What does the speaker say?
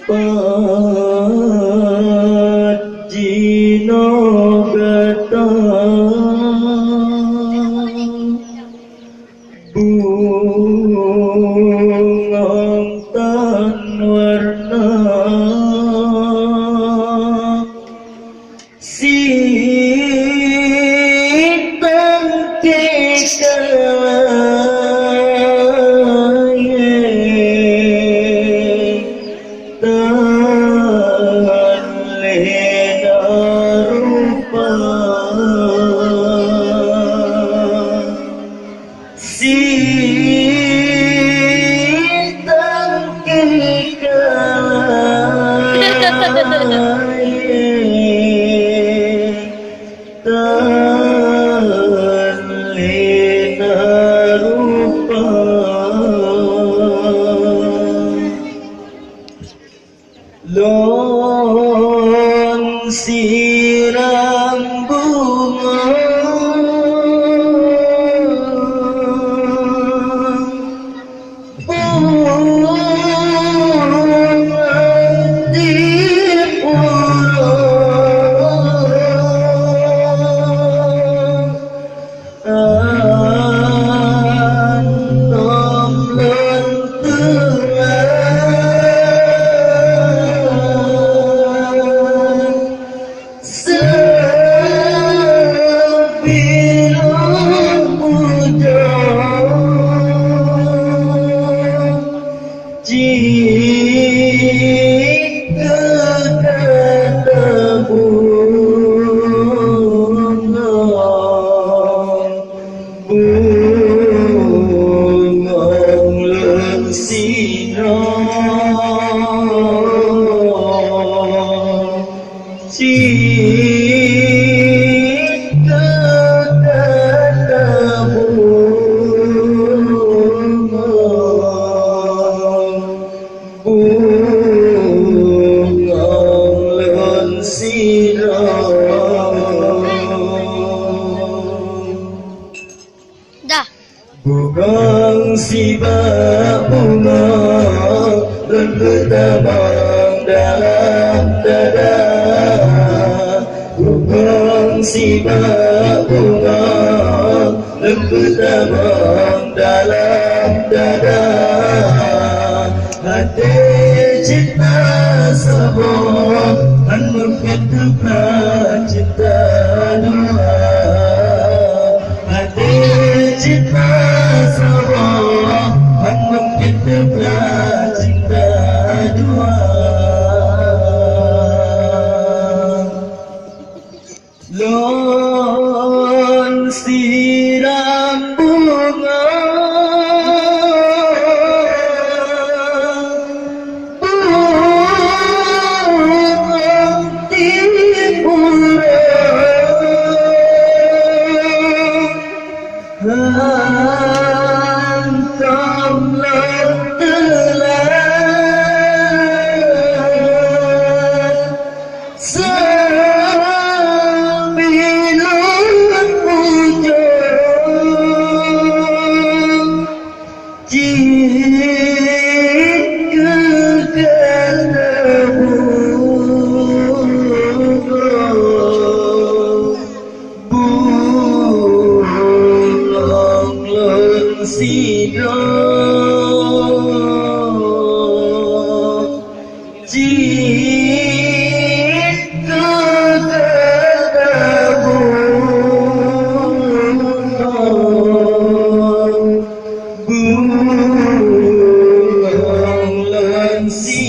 Pajino getang Bungoeng tan warna Sitang kekalaye tan lena rupa Sitang kekalaye tan lena rupa Lon siram bunga bunga di pulau antom lenturan sebilang hujan jika kata bunga Bungoeng lensina jika kata bunga Bungoeng lensina Dah. Bungang sibak bunga dan bertabang dalam dada Bungang sibak bunga dan bertabang dalam dada Hati cinta sebuah dan berkata cinta dua Hati cinta sebuah dan berkata cinta dua Lon siram bunga bunga di pulau antom lenturan sebilang hujan jika kata Bungoeng lensina jika kata bunga Bungoeng lensina